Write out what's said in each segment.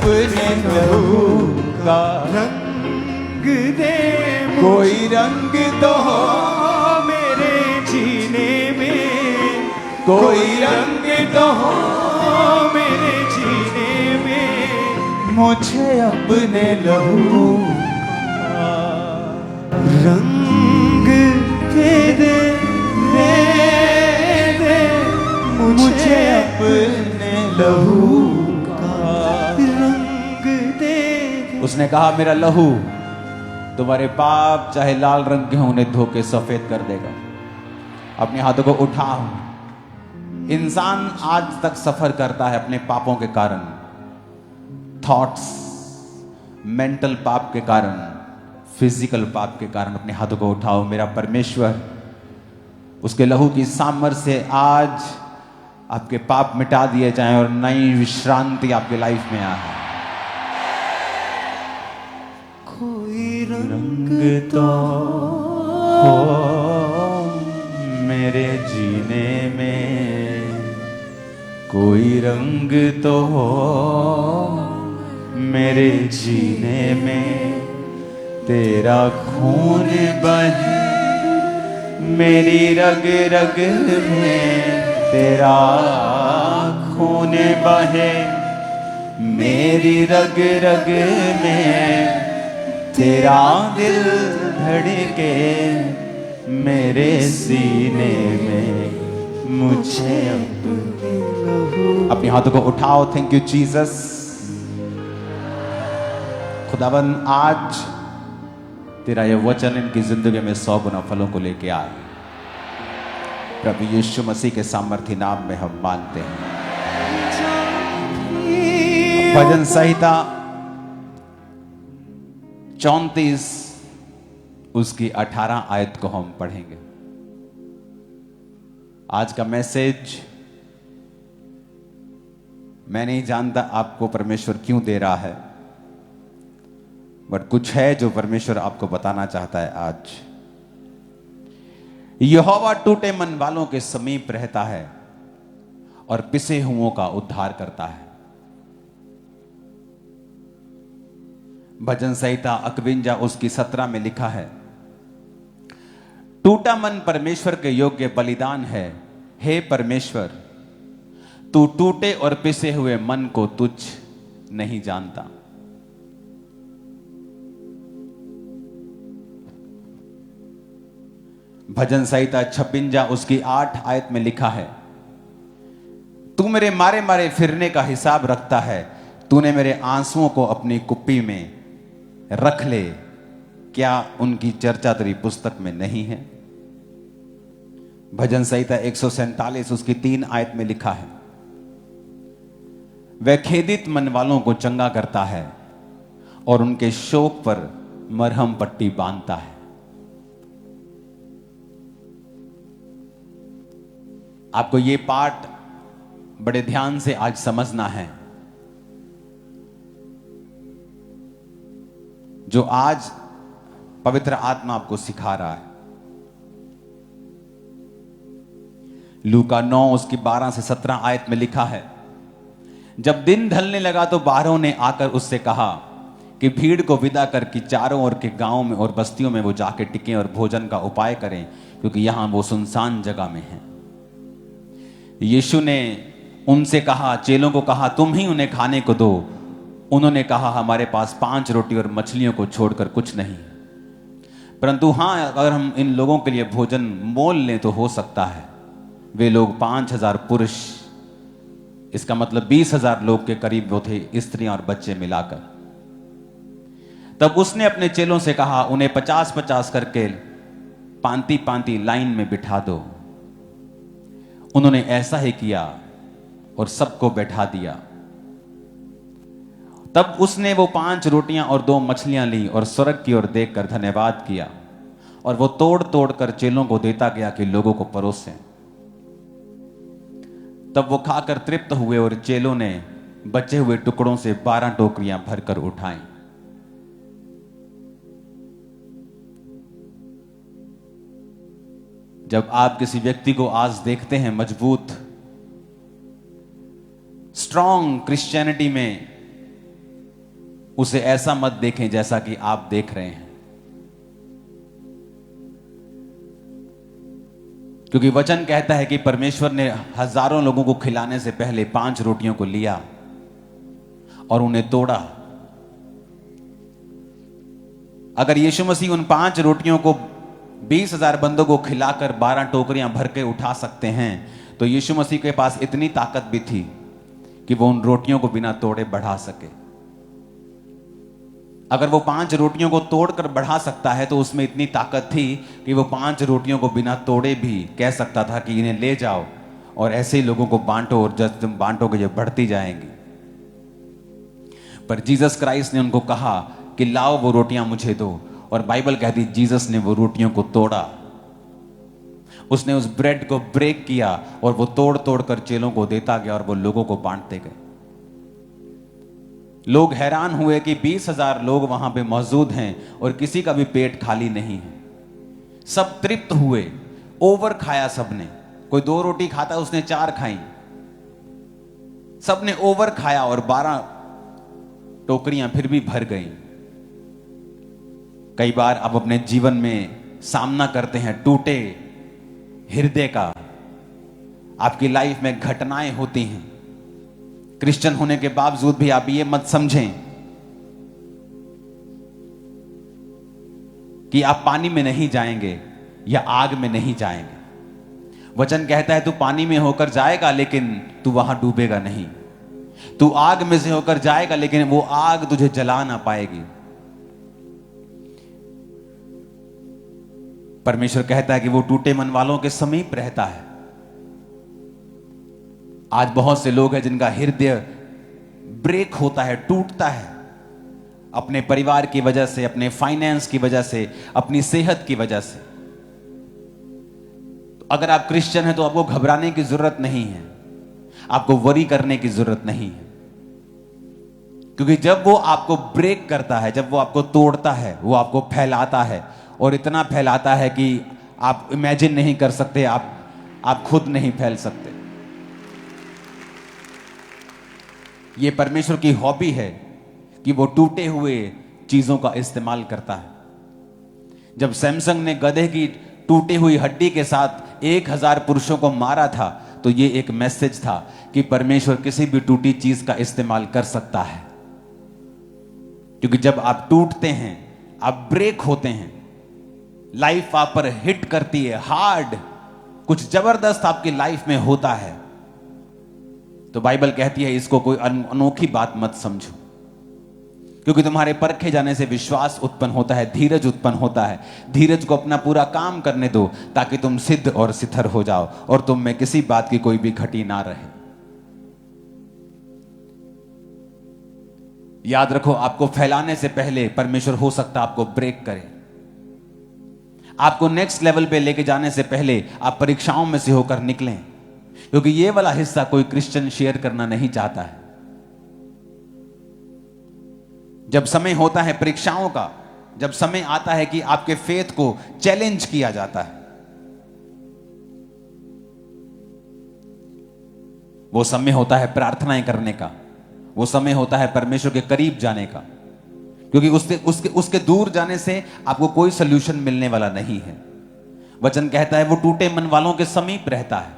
अपने लहू का रंग दे कोई रंग तो हो मेरे जीने में, कोई रंग तो हो मेरे जीने में। मुझे अपने लहू रंग दे दे दे मुझे अपने लहू का रंग दे। उसने कहा मेरा लहू तुम्हारे पाप चाहे लाल रंग के हों उन्हें धो के सफेद कर देगा। अपने हाथों को उठाओ। इंसान आज तक सफर करता है अपने पापों के कारण, थॉट्स, मेंटल पाप के कारण, फिजिकल पाप के कारण। अपने हाथों को उठाओ। मेरा परमेश्वर उसके लहू की सामर्थ्य से आज आपके पाप मिटा दिए जाएं और नई विश्रांति आपके लाइफ में आए। कोई रंग तो हो मेरे जीने में, कोई रंग तो हो मेरे जीने में। तेरा खून बहे मेरी रग रग में, तेरा खून बहे मेरी रग रग में। तेरा दिल धड़के मेरे सीने में। मुझे अपने हाथों को उठाओ। Thank you Jesus. खुदावन आज तेरा ये वचन इनकी जिंदगी में 100 गुना फलों को लेके आए। प्रभु यीशु मसीह के सामर्थ्य नाम में हम मांगते हैं। भजन संहिता 34 उसकी 18 आयत को हम पढ़ेंगे। आज का मैसेज मैं नहीं जानता आपको परमेश्वर क्यों दे रहा है, बट कुछ है जो परमेश्वर आपको बताना चाहता है आज। यहोवा टूटे मन वालों के समीप रहता है और पिसे हुओं का उद्धार करता है। भजन संहिता 51 उसकी 17 में लिखा है, टूटा मन परमेश्वर के योग्य बलिदान है। हे परमेश्वर, तू टूटे और पिसे हुए मन को तुच्छ नहीं जानता। भजन संहिता 56 उसकी 8 आयत में लिखा है, तू मेरे मारे मारे फिरने का हिसाब रखता है। तूने मेरे आंसुओं को अपनी कुप्पी में रख ले, क्या उनकी चर्चा तेरी पुस्तक में नहीं है। भजन संहिता 147 उसकी 3 आयत में लिखा है, वह खेदित मन वालों को चंगा करता है और उनके शोक पर मरहम पट्टी बांधता है। आपको ये पाठ बड़े ध्यान से आज समझना है। जो आज पवित्र आत्मा आपको सिखा रहा है। लूका 9 उसकी 12 से 17 आयत में लिखा है, जब दिन ढलने लगा तो बारहों ने आकर उससे कहा कि भीड़ को विदा कर कि चारों ओर के गांवों में और बस्तियों में वो जाके टिकें और भोजन का उपाय करें, क्योंकि यहां वो सुनसान जगह में हैं। यीशु ने उनसे कहा, चेलों को कहा, तुम ही उन्हें खाने को दो। उन्होंने कहा, हमारे पास 5 रोटी और मछलियों को छोड़कर कुछ नहीं, परंतु हां, अगर हम इन लोगों के लिए भोजन मोल लें तो हो सकता है। वे लोग 5000 पुरुष, इसका मतलब 20,000 लोग के करीब वो थे, स्त्रियां और बच्चे मिलाकर। तब उसने अपने चेलों से कहा, उन्हें 50-50 करके पांति पांति लाइन में बिठा दो। उन्होंने ऐसा ही किया और सबको बैठा दिया। तब उसने वो 5 रोटियां और 2 मछलियां ली और स्वर्ग की ओर देखकर धन्यवाद किया, और वो तोड़ तोड़ कर चेलों को देता गया कि लोगों को परोसें। तब वो खाकर तृप्त हुए और चेलों ने बचे हुए टुकड़ों से 12 टोकरियां भरकर उठाई। जब आप किसी व्यक्ति को आज देखते हैं मजबूत, स्ट्रॉन्ग क्रिश्चियनिटी में, उसे ऐसा मत देखें जैसा कि आप देख रहे हैं, क्योंकि वचन कहता है कि परमेश्वर ने हजारों लोगों को खिलाने से पहले 5 रोटियों को लिया और उन्हें तोड़ा। अगर यीशु मसीह उन 5 रोटियों को 20,000 बंदों को खिलाकर 12 टोकरियां भर के उठा सकते हैं, तो यीशु मसीह के पास इतनी ताकत भी थी कि वो उन रोटियों को बिना तोड़े बढ़ा सके। अगर वो 5 रोटियों को तोड़कर बढ़ा सकता है तो उसमें इतनी ताकत थी कि वो 5 रोटियों को बिना तोड़े भी कह सकता था कि इन्हें ले जाओ और ऐसे ही लोगों को बांटो, और जब तुम बांटोगे ये बढ़ती जाएंगी। पर जीसस क्राइस्ट ने उनको कहा कि लाओ वो रोटियां मुझे दो, और बाइबल कहती जीसस ने वो रोटियों को तोड़ा। उसने उस ब्रेड को ब्रेक किया और वो तोड़ तोड़ कर चेलों को देता गया और वो लोगों को बांटते गए। लोग हैरान हुए कि 20,000 लोग वहां पे मौजूद हैं और किसी का भी पेट खाली नहीं है। सब तृप्त हुए, ओवर खाया सबने। कोई 2 रोटी खाता, उसने 4 खाई। सबने ओवर खाया और 12 टोकरियां फिर भी भर गई। कई बार आप अपने जीवन में सामना करते हैं टूटे हृदय का। आपकी लाइफ में घटनाएं होती हैं। क्रिश्चियन होने के बावजूद भी आप ये मत समझें कि आप पानी में नहीं जाएंगे या आग में नहीं जाएंगे। वचन कहता है तू पानी में होकर जाएगा लेकिन तू वहां डूबेगा नहीं। तू आग में से होकर जाएगा लेकिन वो आग तुझे जला ना पाएगी। परमेश्वर कहता है कि वो टूटे मन वालों के समीप रहता है। आज बहुत से लोग हैं जिनका हृदय ब्रेक होता है, टूटता है, अपने परिवार की वजह से, अपने फाइनेंस की वजह से, अपनी सेहत की वजह से। तो अगर आप क्रिश्चियन हैं तो आपको घबराने की जरूरत नहीं है, आपको वरी करने की जरूरत नहीं है, क्योंकि जब वो आपको ब्रेक करता है, जब वो आपको तोड़ता है, वो आपको फैलाता है, और इतना फैलाता है कि आप इमेजिन नहीं कर सकते, आप खुद नहीं फैल सकते। ये परमेश्वर की हॉबी है कि वो टूटे हुए चीजों का इस्तेमाल करता है। जब सैमसंग ने गधे की टूटी हुई हड्डी के साथ 1000 पुरुषों को मारा था, तो ये एक मैसेज था कि परमेश्वर किसी भी टूटी चीज का इस्तेमाल कर सकता है। क्योंकि जब आप टूटते हैं, आप ब्रेक होते हैं, लाइफ आप पर हिट करती है, हार्ड, कुछ जबरदस्त आपकी लाइफ में होता है, तो बाइबल कहती है इसको कोई अनोखी बात मत समझो। क्योंकि तुम्हारे परखे जाने से विश्वास उत्पन्न होता है, धीरज उत्पन्न होता है। धीरज को अपना पूरा काम करने दो ताकि तुम सिद्ध और सिथर हो जाओ और तुम में किसी बात की कोई भी घटी ना रहे। याद रखो, आपको फैलाने से पहले परमेश्वर हो सकता आपको ब्रेक करे। आपको नेक्स्ट लेवल पे लेके जाने से पहले आप परीक्षाओं में से होकर निकलें, क्योंकि ये वाला हिस्सा कोई क्रिश्चियन शेयर करना नहीं चाहता है। जब समय होता है परीक्षाओं का, जब समय आता है कि आपके फेथ को चैलेंज किया जाता है, वो समय होता है प्रार्थनाएं करने का, वो समय होता है परमेश्वर के करीब जाने का, क्योंकि उसके दूर जाने से आपको कोई सोल्यूशन मिलने वाला नहीं है। वचन कहता है वो टूटे मन वालों के समीप रहता है।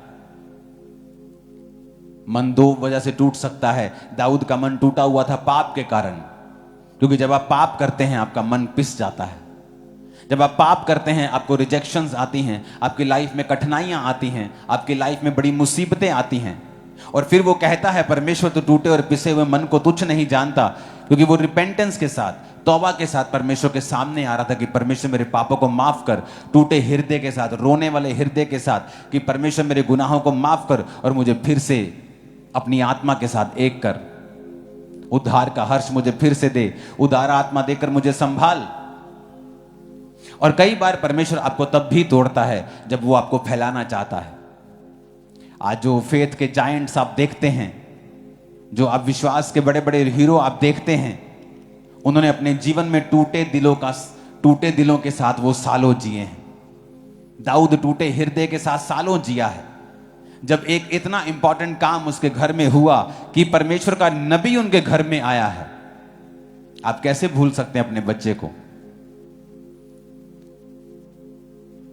मन 2 वजह से टूट सकता है। दाऊद का मन टूटा हुआ था पाप के कारण, क्योंकि जब आप पाप करते हैं आपका मन पिस जाता है। जब आप पाप करते हैं आपको रिजेक्शंस आती हैं, आपकी लाइफ में कठिनाइयां आती हैं, आपकी लाइफ में बड़ी मुसीबतें आती हैं। और फिर वो कहता है परमेश्वर तो टूटे और पिसे हुए मन को तुच्छ नहीं जानता, क्योंकि वो रिपेंटेंस के साथ, तौबा के साथ परमेश्वर के सामने आ रहा था कि परमेश्वर मेरे पापों को माफ कर, टूटे हृदय के साथ, रोने वाले हृदय के साथ, कि परमेश्वर मेरे गुनाहों को माफ कर और मुझे फिर से अपनी आत्मा के साथ एक कर। उद्धार का हर्ष मुझे फिर से दे, उदार आत्मा देकर मुझे संभाल। और कई बार परमेश्वर आपको तब भी तोड़ता है जब वो आपको फैलाना चाहता है। आज जो फेथ के जायंट्स आप देखते हैं, जो आप विश्वास के बड़े बड़े हीरो आप देखते हैं, उन्होंने अपने जीवन में टूटे दिलों के साथ वो सालों जिए हैं। दाऊद टूटे हृदय के साथ सालों जिया है। जब एक इतना इंपॉर्टेंट काम उसके घर में हुआ कि परमेश्वर का नबी उनके घर में आया है, आप कैसे भूल सकते हैं अपने बच्चे को?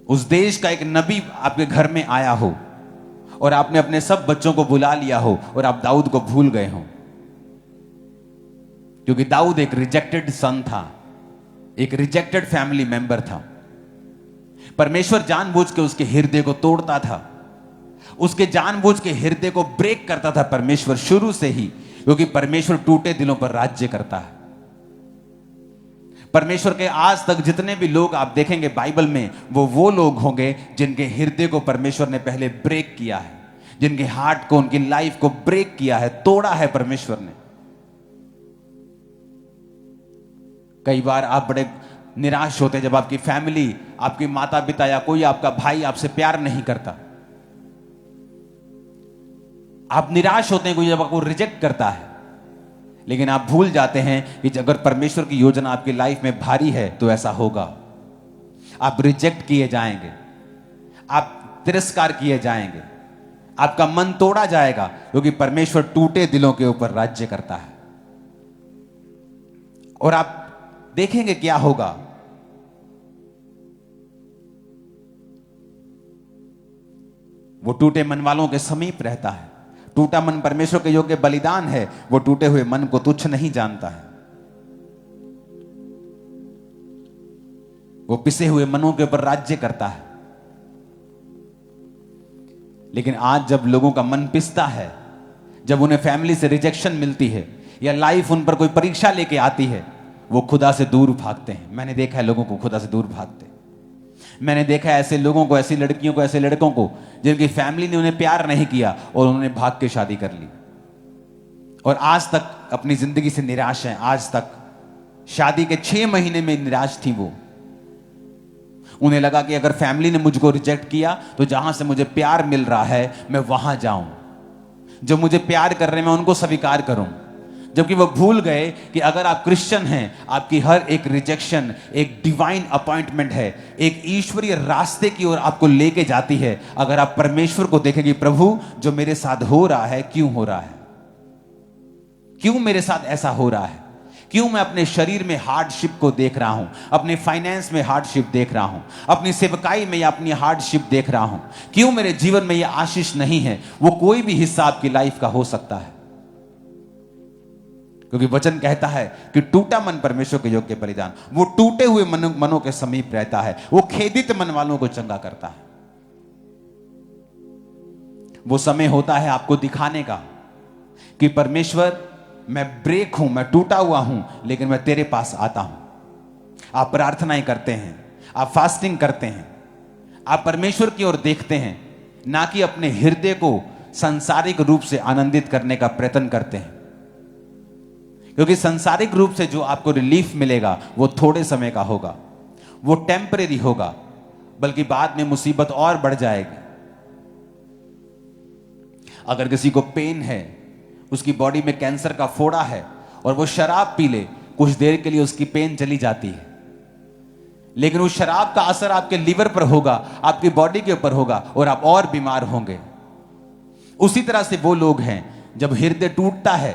उस देश का एक नबी आपके घर में आया हो और आपने अपने सब बच्चों को बुला लिया हो और आप दाऊद को भूल गए हो, क्योंकि दाऊद एक रिजेक्टेड सन था, एक रिजेक्टेड फैमिली मेंबर था। परमेश्वर जानबूझ के उसके हृदय को तोड़ता था, उसके जानबूझ के हृदय को ब्रेक करता था परमेश्वर शुरू से ही, क्योंकि परमेश्वर टूटे दिलों पर राज्य करता है। परमेश्वर के आज तक जितने भी लोग आप देखेंगे बाइबल में, वो लोग होंगे जिनके हृदय को परमेश्वर ने पहले ब्रेक किया है, जिनके हार्ट को, उनकी लाइफ को ब्रेक किया है, तोड़ा है परमेश्वर ने। कई बार आप बड़े निराश होते हैं जब आपकी फैमिली, आपकी माता पिता या कोई आपका भाई आपसे प्यार नहीं करता। आप निराश होते हैं कोई जब आपको रिजेक्ट करता है, लेकिन आप भूल जाते हैं कि अगर परमेश्वर की योजना आपकी लाइफ में भारी है तो ऐसा होगा। आप रिजेक्ट किए जाएंगे, आप तिरस्कार किए जाएंगे, आपका मन तोड़ा जाएगा, क्योंकि परमेश्वर टूटे दिलों के ऊपर राज्य करता है। और आप देखेंगे क्या होगा। वो टूटे मन वालों के समीप रहता है। टूटा मन परमेश्वर के योग्य बलिदान है। वो टूटे हुए मन को तुच्छ नहीं जानता है। वो पिसे हुए मनों के ऊपर राज्य करता है। लेकिन आज जब लोगों का मन पिसता है, जब उन्हें फैमिली से रिजेक्शन मिलती है या लाइफ उन पर कोई परीक्षा लेके आती है, वो खुदा से दूर भागते हैं। मैंने देखा है लोगों को खुदा से दूर भागते। मैंने देखा है ऐसे लोगों को, ऐसी लड़कियों को, ऐसे लड़कों को जिनकी फैमिली ने उन्हें प्यार नहीं किया और उन्होंने भाग के शादी कर ली और आज तक अपनी जिंदगी से निराश हैं। आज तक शादी के 6 महीने में निराश थी वो। उन्हें लगा कि अगर फैमिली ने मुझको रिजेक्ट किया तो जहां से मुझे प्यार मिल रहा है मैं वहां जाऊं, जो मुझे प्यार कर रहे हैं मैं उनको स्वीकार करूं। जबकि वो भूल गए कि अगर आप क्रिश्चियन हैं, आपकी हर एक रिजेक्शन एक डिवाइन अपॉइंटमेंट है, एक ईश्वरीय रास्ते की ओर आपको लेके जाती है। अगर आप परमेश्वर को देखेंगे, प्रभु जो मेरे साथ हो रहा है क्यों हो रहा है, क्यों मेरे साथ ऐसा हो रहा है, क्यों मैं अपने शरीर में हार्डशिप को देख रहा हूं, अपने फाइनेंस में हार्डशिप देख रहा हूं, अपनी सेवकाई में या अपनी हार्डशिप देख रहा हूं, क्यों मेरे जीवन में यह आशीष नहीं है। वो कोई भी हिस्सा आपकी लाइफ का हो सकता है, क्योंकि वचन कहता है कि टूटा मन परमेश्वर के योग्य बलिदान। वो टूटे हुए मनों के समीप रहता है। वो खेदित मन वालों को चंगा करता है। वो समय होता है आपको दिखाने का कि परमेश्वर मैं ब्रेक हूं, मैं टूटा हुआ हूं, लेकिन मैं तेरे पास आता हूं। आप प्रार्थनाएं करते हैं, आप फास्टिंग करते हैं, आप परमेश्वर की ओर देखते हैं, ना कि अपने हृदय को सांसारिक रूप से आनंदित करने का प्रयत्न करते हैं। क्योंकि सांसारिक रूप से जो आपको रिलीफ मिलेगा वो थोड़े समय का होगा, वो टेम्परेरी होगा, बल्कि बाद में मुसीबत और बढ़ जाएगी। अगर किसी को पेन है, उसकी बॉडी में कैंसर का फोड़ा है और वो शराब पी ले, कुछ देर के लिए उसकी पेन चली जाती है, लेकिन उस शराब का असर आपके लीवर पर होगा, आपकी बॉडी के ऊपर होगा और आप और बीमार होंगे। उसी तरह से वो लोग हैं जब हृदय टूटता है,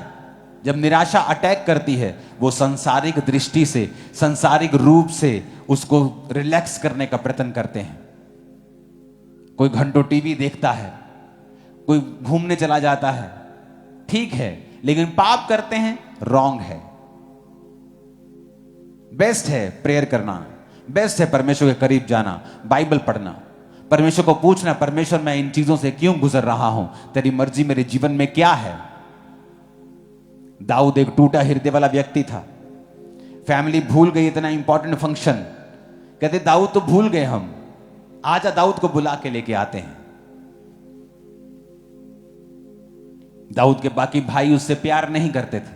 जब निराशा अटैक करती है, वो सांसारिक दृष्टि से, सांसारिक रूप से उसको रिलैक्स करने का प्रयत्न करते हैं। कोई घंटों टीवी देखता है, कोई घूमने चला जाता है, ठीक है, लेकिन पाप करते हैं, रॉन्ग है। बेस्ट है प्रेयर करना, बेस्ट है परमेश्वर के करीब जाना, बाइबल पढ़ना, परमेश्वर को पूछना, परमेश्वर मैं इन चीजों से क्यों गुजर रहा हूं, तेरी मर्जी मेरे जीवन में क्या है। दाऊद एक टूटा हृदय वाला व्यक्ति था। फैमिली भूल गई इतना इंपॉर्टेंट फंक्शन, कहते दाऊद तो भूल गए, हम आजा दाऊद को बुला के लेके आते हैं। दाऊद के बाकी भाई उससे प्यार नहीं करते थे,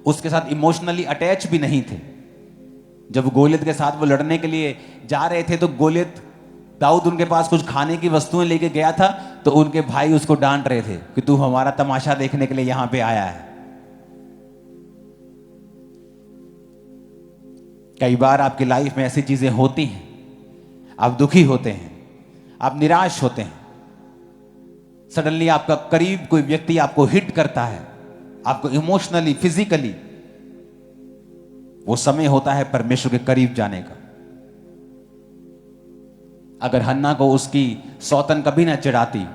उसके साथ इमोशनली अटैच भी नहीं थे। जब गोलियत के साथ वो लड़ने के लिए जा रहे थे तो गोलियत, दाऊद उनके पास कुछ खाने की वस्तुएं लेके गया था, तो उनके भाई उसको डांट रहे थे कि तू हमारा तमाशा देखने के लिए यहां पे आया है। कई बार आपकी लाइफ में ऐसी चीजें होती हैं, आप दुखी होते हैं, आप निराश होते हैं, सडनली आपका करीब कोई व्यक्ति आपको हिट करता है, आपको इमोशनली, फिजिकली, वो समय होता है परमेश्वर के करीब जाने का। अगर हन्ना को उसकी सौतन कभी ना चिढ़ाती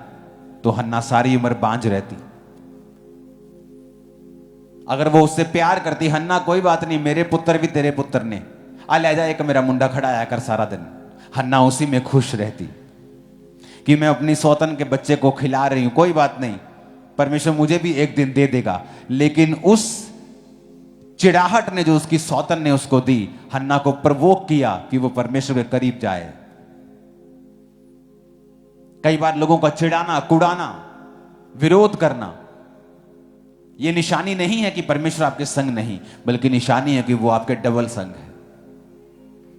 तो हन्ना सारी उम्र बांझ रहती। अगर वो उससे प्यार करती, हन्ना कोई बात नहीं, मेरे पुत्र भी तेरे पुत्र ने, आ ले जा एक मेरा मुंडा खड़ा आया कर सारा दिन, हन्ना उसी में खुश रहती कि मैं अपनी सौतन के बच्चे को खिला रही हूं, कोई बात नहीं, परमेश्वर मुझे भी एक दिन दे देगा। लेकिन उस चिड़ाहट ने जो उसकी सौतन ने उसको दी, हन्ना को प्रवोक किया कि वो परमेश्वर के करीब जाए। कई बार लोगों का चिढ़ाना, कुड़ाना, विरोध करना, यह निशानी नहीं है कि परमेश्वर आपके संग नहीं, बल्कि निशानी है कि वो आपके डबल संग है,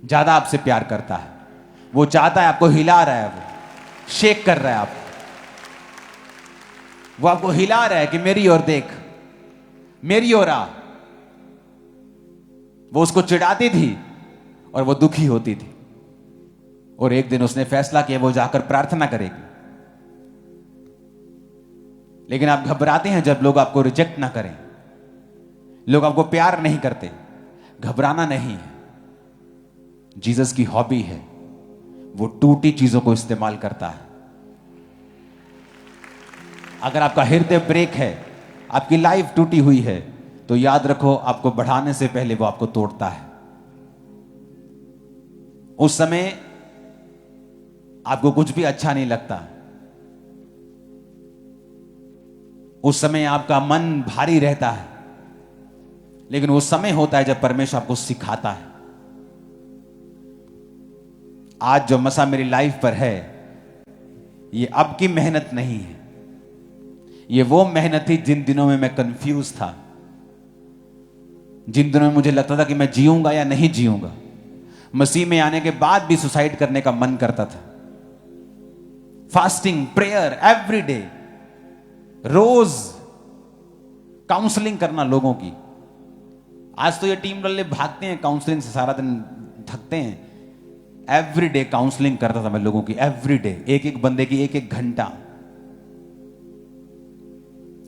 ज्यादा आपसे प्यार करता है। वो चाहता है, आपको हिला रहा है, वो शेक कर रहा है आपको, वो आपको हिला रहा है कि मेरी ओर देख, मेरी ओर आ। वो उसको चिढ़ाती थी और वो दुखी होती थी, और एक दिन उसने फैसला किया वो जाकर प्रार्थना करेगी। लेकिन आप घबराते हैं जब लोग आपको रिजेक्ट ना करें, लोग आपको प्यार नहीं करते। घबराना नहीं है, जीसस की हॉबी है, वो टूटी चीजों को इस्तेमाल करता है। अगर आपका हृदय ब्रेक है, आपकी लाइफ टूटी हुई है, तो याद रखो आपको बढ़ाने से पहले वो आपको तोड़ता है। उस समय आपको कुछ भी अच्छा नहीं लगता, उस समय आपका मन भारी रहता है, लेकिन वो समय होता है जब परमेश्वर आपको सिखाता है। आज जो मसा मेरी लाइफ पर है, ये अब की मेहनत नहीं है, ये वो मेहनत थी जिन दिनों में मैं कंफ्यूज था, जिन दिनों में मुझे लगता था कि मैं जीऊंगा या नहीं जीऊंगा। मसीह में आने के बाद भी सुसाइड करने का मन करता था। फास्टिंग, प्रेयर एवरी डे, रोज काउंसलिंग करना लोगों की। आज तो ये टीम वाले भागते हैं काउंसलिंग से, सारा दिन थकते हैं। एवरी डे काउंसलिंग करता था मैं लोगों की, एवरी डे, एक एक बंदे की एक एक घंटा।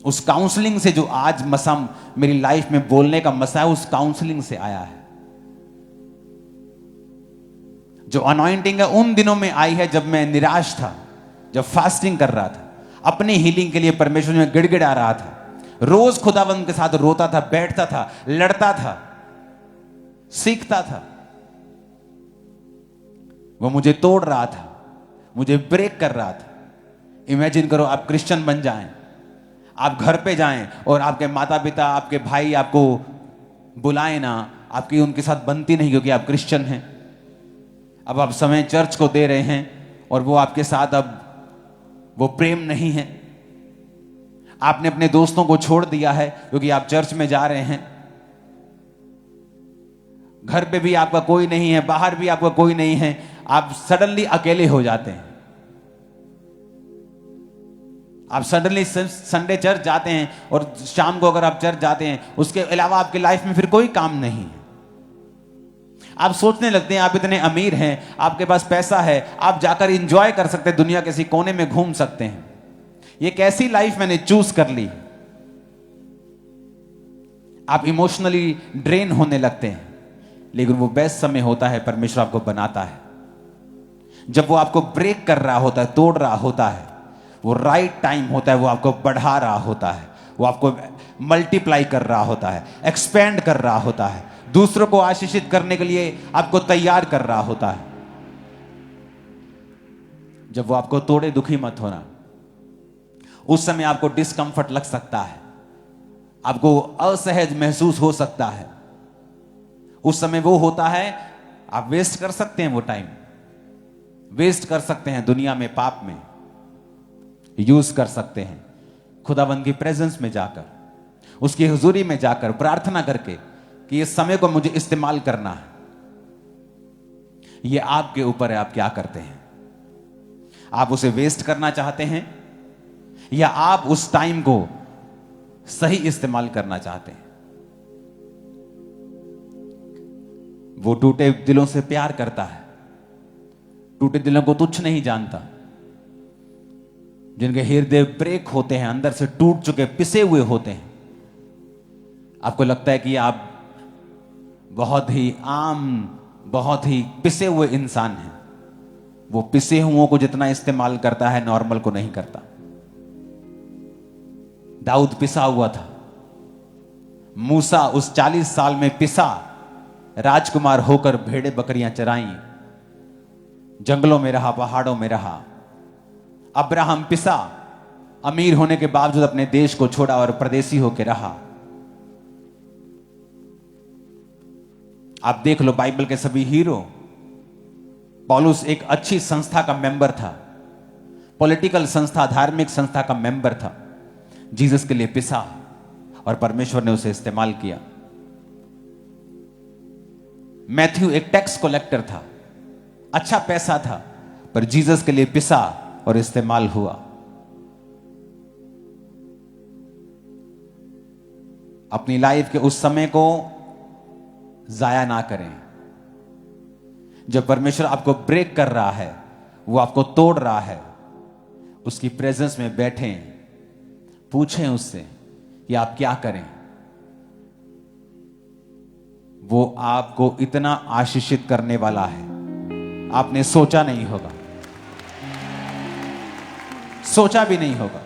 उस काउंसलिंग से जो आज मसा मेरी लाइफ में बोलने का मसा है, उस काउंसलिंग से आया है। जो अनॉइंटिंग है उन दिनों में आई है जब मैं निराश था, जब फास्टिंग कर रहा था, अपनी हीलिंग के लिए परमेश्वर में गिड़गिड़ा रहा था, रोज खुदावंद के साथ रोता था, बैठता था, लड़ता था, सीखता था। वो मुझे तोड़ रहा था, मुझे ब्रेक कर रहा था। इमेजिन करो आप क्रिश्चियन बन जाएं, आप घर पे जाएं और आपके माता पिता, आपके भाई आपको बुलाएं ना, आपकी उनके साथ बनती नहीं क्योंकि आप क्रिश्चियन हैं। अब आप समय चर्च को दे रहे हैं और वो आपके साथ अब वो प्रेम नहीं है। आपने अपने दोस्तों को छोड़ दिया है क्योंकि आप चर्च में जा रहे हैं। घर पे भी आपका कोई नहीं है, बाहर भी आपका कोई नहीं है, आप सडनली अकेले हो जाते हैं। आप सडनली संडे चर्च जाते हैं और शाम को अगर आप चर्च जाते हैं, उसके अलावा आपकी लाइफ में फिर कोई काम नहीं है। आप सोचने लगते हैं आप इतने अमीर हैं, आपके पास पैसा है, आप जाकर एंजॉय कर सकते हैं, दुनिया किसी कोने में घूम सकते हैं। ये कैसी लाइफ मैंने चूज कर ली। आप इमोशनली ड्रेन होने लगते हैं, लेकिन वो बेस्ट समय होता है, परमेश्वर आपको बनाता है। जब वो आपको ब्रेक कर रहा होता है, तोड़ रहा होता है, वो राइट टाइम होता है, वो आपको बढ़ा रहा होता है, वो आपको मल्टीप्लाई कर रहा होता है, एक्सपेंड कर रहा होता है, दूसरों को आशीषित करने के लिए आपको तैयार कर रहा होता है। जब वो आपको तोड़े, दुखी मत होना। उस समय आपको डिस्कंफर्ट लग सकता है, आपको असहज महसूस हो सकता है। उस समय वो होता है, आप वेस्ट कर सकते हैं, वो टाइम वेस्ट कर सकते हैं, दुनिया में, पाप में यूज कर सकते हैं। खुदावंद की प्रेजेंस में जाकर, उसकी हुजूरी में जाकर प्रार्थना करके कि इस समय को मुझे इस्तेमाल करना है। यह आपके ऊपर है, आप क्या करते हैं। आप उसे वेस्ट करना चाहते हैं या आप उस टाइम को सही इस्तेमाल करना चाहते हैं। वो टूटे दिलों से प्यार करता है, टूटे दिलों को तुच्छ नहीं जानता। जिनके हृदय ब्रेक होते हैं, अंदर से टूट चुके, पिसे हुए होते हैं, आपको लगता है कि आप बहुत ही आम, बहुत ही पिसे हुए इंसान हैं। वो पिसे हुओं को जितना इस्तेमाल करता है नॉर्मल को नहीं करता। दाऊद पिसा हुआ था। मूसा उस 40 साल में पिसा राजकुमार होकर भेड़े बकरियां चराई, जंगलों में रहा, पहाड़ों में रहा। अब्राहम पिसा, अमीर होने के बावजूद अपने देश को छोड़ा और परदेसी होकर रहा। आप देख लो बाइबल के सभी हीरो। पौलुस एक अच्छी संस्था का मेंबर था, पॉलिटिकल संस्था, धार्मिक संस्था का मेंबर था। जीसस के लिए पिसा और परमेश्वर ने उसे इस्तेमाल किया। मैथ्यू एक टैक्स कलेक्टर था, अच्छा पैसा था, पर जीसस के लिए पिसा और इस्तेमाल हुआ। अपनी लाइफ के उस समय को जाया ना करें। जब परमेश्वर आपको ब्रेक कर रहा है, वो आपको तोड़ रहा है, उसकी प्रेजेंस में बैठें, पूछें उससे कि आप क्या करें। वो आपको इतना आशीषित करने वाला है, आपने सोचा नहीं होगा, सोचा भी नहीं होगा।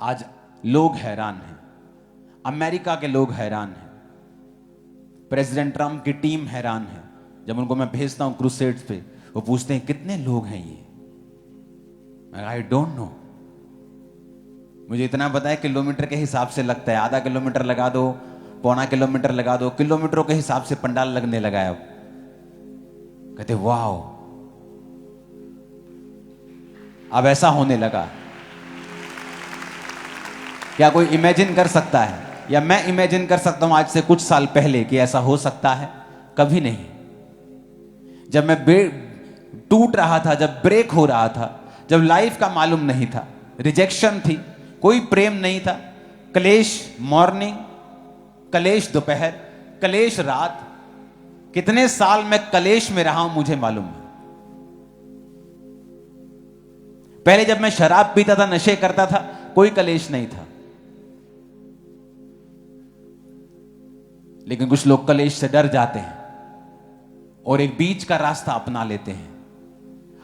आज लोग हैरान हैं, अमेरिका के लोग हैरान हैं, प्रेसिडेंट ट्रंप की टीम हैरान है। जब उनको मैं भेजता हूं क्रूसेड्स पे, वो पूछते हैं कितने लोग हैं ये। आई डोंट नो, मुझे इतना पता है किलोमीटर के हिसाब से लगता है। आधा किलोमीटर लगा दो, पौना किलोमीटर लगा दो, किलोमीटरों के हिसाब से पंडाल लगने लगा है। अब कहते वाह, अब ऐसा होने लगा। क्या कोई इमेजिन कर सकता है, या मैं इमेजिन कर सकता हूं आज से कुछ साल पहले कि ऐसा हो सकता है? कभी नहीं। जब मैं टूट रहा था, जब ब्रेक हो रहा था, जब लाइफ का मालूम नहीं था, रिजेक्शन थी, कोई प्रेम नहीं था, कलेश मॉर्निंग, कलेश दोपहर, कलेश रात, कितने साल मैं कलेश में रहा हूं मुझे मालूम है। पहले जब मैं शराब पीता था, नशे करता था, कोई कलेश नहीं था। लेकिन कुछ लोग कलेश से डर जाते हैं और एक बीच का रास्ता अपना लेते हैं,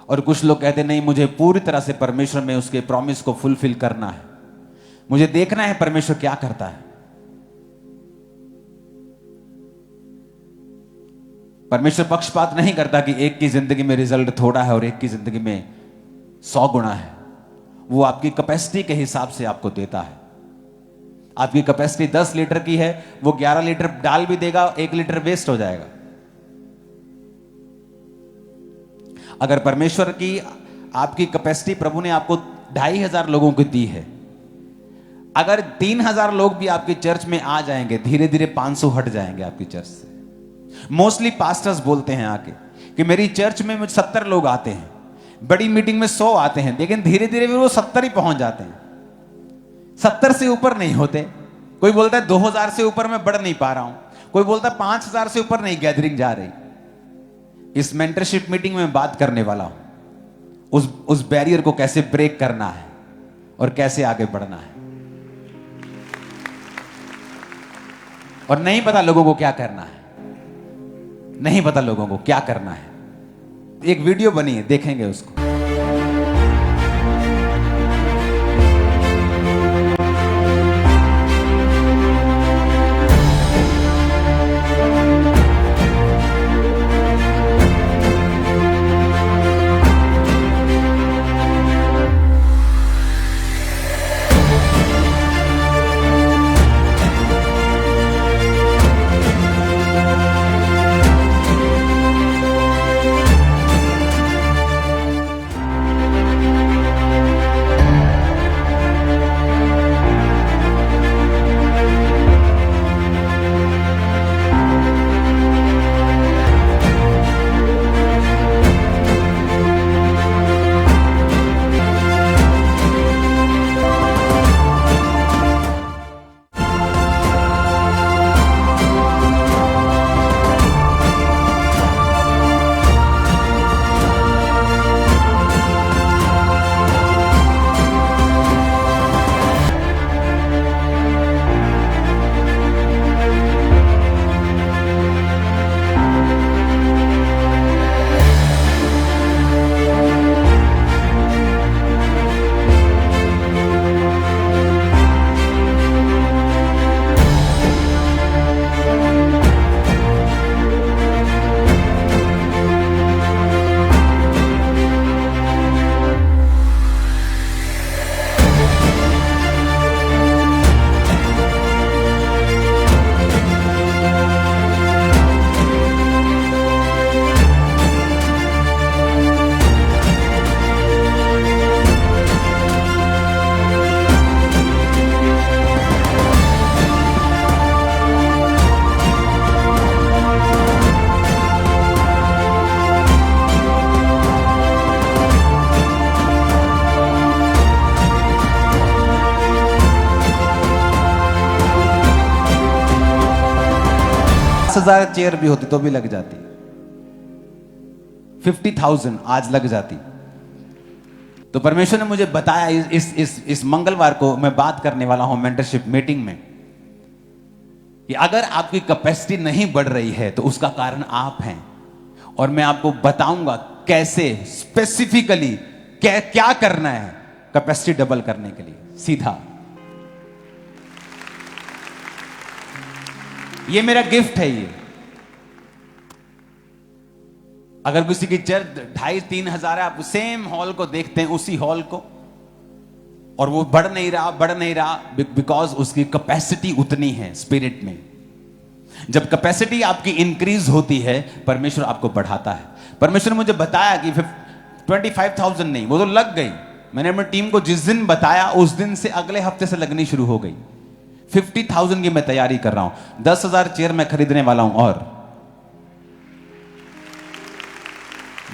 और कुछ लोग कहते नहीं, मुझे पूरी तरह से परमेश्वर में उसके प्रॉमिस को फुलफिल करना है, मुझे देखना है परमेश्वर क्या करता है। परमेश्वर पक्षपात नहीं करता कि एक की जिंदगी में रिजल्ट थोड़ा है और एक की जिंदगी में 100 गुना है। वो आपकी कैपेसिटी के हिसाब से आपको देता है। आपकी कैपेसिटी 10 लीटर की है, वो 11 लीटर डाल भी देगा, 1 लीटर वेस्ट हो जाएगा। अगर परमेश्वर की आपकी कैपेसिटी प्रभु ने आपको 2500 लोगों को दी है, अगर 3000 लोग भी आपकी चर्च में आ जाएंगे, धीरे धीरे 500 हट जाएंगे आपकी चर्च से। मोस्टली पास्टर्स बोलते हैं आके कि मेरी चर्च में 70 लोग आते हैं, बड़ी मीटिंग में 100 आते हैं, लेकिन धीरे धीरे वो 70 ही पहुंच जाते हैं, 70 से ऊपर नहीं होते। कोई बोलता है 2000 से ऊपर मैं बढ़ नहीं पा रहा हूं, कोई बोलता है 5000 से ऊपर नहीं गैदरिंग जा रही। इस मेंटरशिप मीटिंग में बात करने वाला हूं उस बैरियर को कैसे ब्रेक करना है और कैसे आगे बढ़ना है। और नहीं पता लोगों को क्या करना है, नहीं पता लोगों को क्या करना है। एक वीडियो बनी है, देखेंगे उसको। 50,000 चेयर भी होती तो भी लग जाती, 50,000 आज लग जाती। तो परमेश्वर ने मुझे बताया इस मंगलवार को मैं बात करने वाला हूं मेंटरशिप मीटिंग में कि अगर आपकी कैपेसिटी नहीं बढ़ रही है तो उसका कारण आप हैं, और मैं आपको बताऊंगा कैसे स्पेसिफिकली क्या करना है कैपेसिटी डबल करने के लिए। सीधा ये मेरा गिफ्ट है। ये अगर किसी की चर्च 2,500-3 हजार है, आप सेम हॉल को देखते हैं, उसी हॉल को, और वो बढ़ नहीं रहा बिकॉज उसकी कैपेसिटी उतनी है स्पिरिट में। जब कैपेसिटी आपकी इंक्रीज होती है परमेश्वर आपको बढ़ाता है। परमेश्वर ने मुझे बताया कि 25,000 नहीं, वो तो लग गई। मैंने अपनी टीम को जिस दिन बताया उस दिन से अगले हफ्ते से लगनी शुरू हो गई। 50,000 की मैं तैयारी कर रहा हूं, 10,000 चेयर मैं खरीदने वाला हूं, और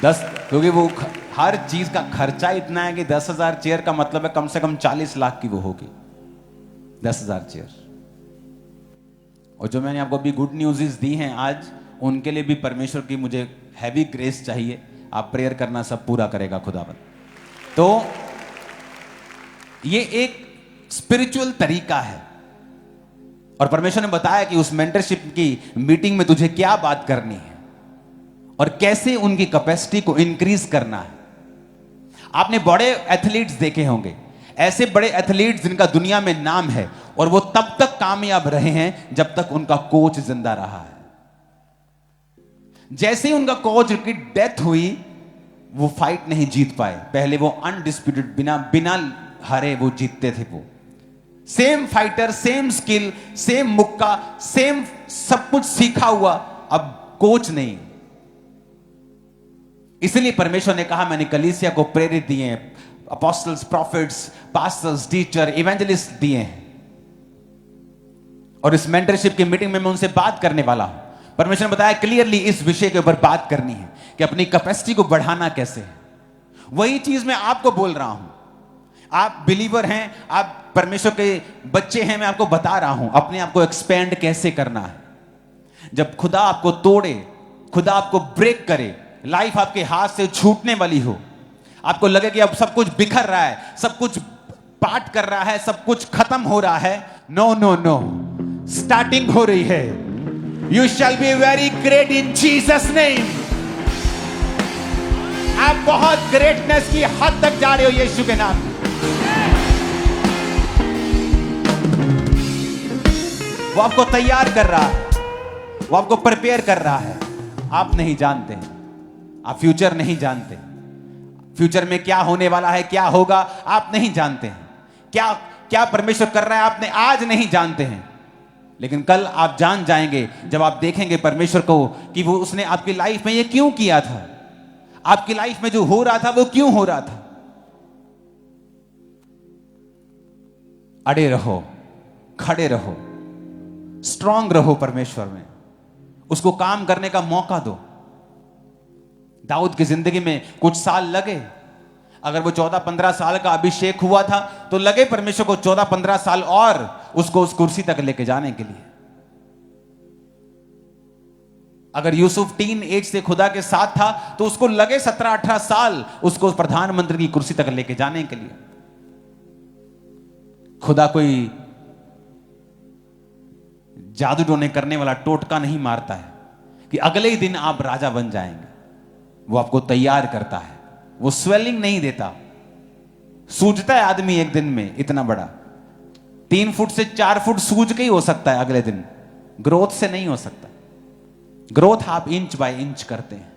10, क्योंकि वो हर चीज का खर्चा इतना है कि 10,000 चेयर का मतलब है कम से कम 40 लाख की वो होगी, 10,000 चेयर। और जो मैंने आपको अभी गुड न्यूज़ दी हैं आज, उनके लिए भी परमेश्वर की मुझे हैवी ग्रेस चाहिए। आप प्रेयर करना, सब पूरा करेगा खुदावंद। तो ये एक स्पिरिचुअल तरीका है, और परमेश्वर ने बताया कि उस मेंटरशिप की मीटिंग में तुझे क्या बात करनी है और कैसे उनकी कैपेसिटी को इंक्रीज करना है। आपने बड़े एथलीट्स देखे होंगे, ऐसे बड़े एथलीट्स जिनका दुनिया में नाम है, और वो तब तक कामयाब रहे हैं जब तक उनका कोच जिंदा रहा है। जैसे ही उनका कोच की डेथ हुई, वो फाइट नहीं जीत पाए। पहले वो अनडिस्प्यूटेड बिना हारे वो जीतते थे। वो same fighter, same skill, same मुक्का, सेम सब कुछ सीखा हुआ, अब कोच नहीं। इसलिए परमेश्वर ने कहा मैंने कलीसिया को प्रेरित दिए हैं, apostles, profits, pastors, teacher, evangelist दिए हैं, और इस मेंटरशिप की मीटिंग में मैं उनसे बात करने वाला हूं। परमेश्वर ने बताया क्लियरली इस विषय के ऊपर बात करनी है कि अपनी कैपेसिटी को बढ़ाना कैसे है। वही चीज मैं आपको बोल रहा हूं। आप बिलीवर हैं, आप परमेश्वर के बच्चे हैं, मैं आपको बता रहा हूं अपने आप को एक्सपेंड कैसे करना है। जब खुदा आपको तोड़े, खुदा आपको ब्रेक करे, लाइफ आपके हाथ से छूटने वाली हो, आपको लगे कि अब सब कुछ बिखर रहा है, सब कुछ पार्ट कर रहा है, सब कुछ खत्म हो रहा है, नो नो नो, स्टार्टिंग हो रही है। You shall be very great in Jesus name. आप बहुत ग्रेटनेस की हद तक जा रहे हो यीशु के नाम। वो आपको तैयार कर रहा है, वो आपको प्रिपेयर कर रहा है। आप नहीं जानते, आप फ्यूचर नहीं जानते, फ्यूचर में क्या होने वाला है, क्या होगा आप नहीं जानते हैं, क्या क्या परमेश्वर कर रहा है आपने आज नहीं जानते हैं, लेकिन कल आप जान जाएंगे जब आप देखेंगे परमेश्वर को कि वो उसने आपकी लाइफ में ये क्यों किया था, आपकी लाइफ में जो हो रहा था वो क्यों हो रहा था। अड़े रहो, खड़े रहो, स्ट्रांग रहो परमेश्वर में, उसको काम करने का मौका दो। दाऊद की जिंदगी में कुछ साल लगे, अगर वो 14-15 साल का अभिषेक हुआ था तो लगे परमेश्वर को 14-15 साल और उसको उस कुर्सी तक लेके जाने के लिए। अगर यूसुफ टीन एज से खुदा के साथ था तो उसको लगे 17-18 साल उसको प्रधानमंत्री की कुर्सी तक लेके जाने के लिए। खुदा कोई जादू टोने करने वाला टोटका नहीं मारता है कि अगले ही दिन आप राजा बन जाएंगे। वो आपको तैयार करता है, वो स्वेलिंग नहीं देता। सूजता है आदमी एक दिन में इतना बड़ा, 3 फुट से 4 फुट सूज के ही हो सकता है अगले दिन, ग्रोथ से नहीं हो सकता। ग्रोथ आप इंच बाय इंच करते हैं।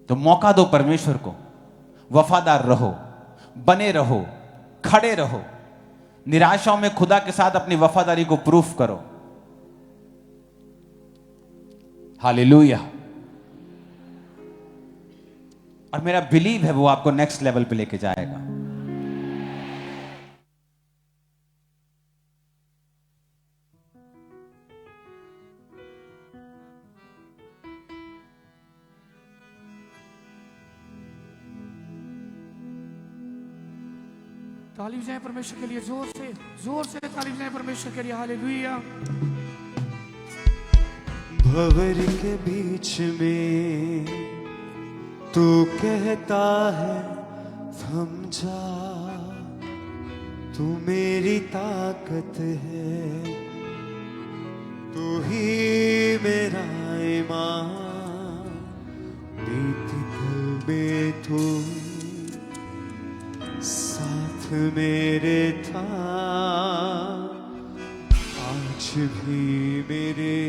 तो मौका दो परमेश्वर को, वफादार रहो, बने रहो, खड़े रहो, निराशाओं में खुदा के साथ अपनी वफादारी को प्रूफ करो। हालेलुया। और मेरा बिलीव है वो आपको नेक्स्ट लेवल पे लेके जाएगा। तालीम जाए परमेश्वर के लिए, जोर से तालीम जाए परमेश्वर के लिए। हालेलुया। भंवर के बीच में तू कहता है थम जा, तू मेरी ताकत है, तू ही मेरा ईमान। बीती पल में तू साथ मेरे था, आज भी मेरे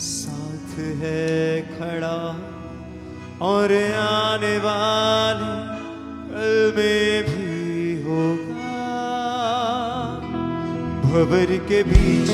साथ है खड़ा, और आने वाले कल में भी होगा। भंवर के बीच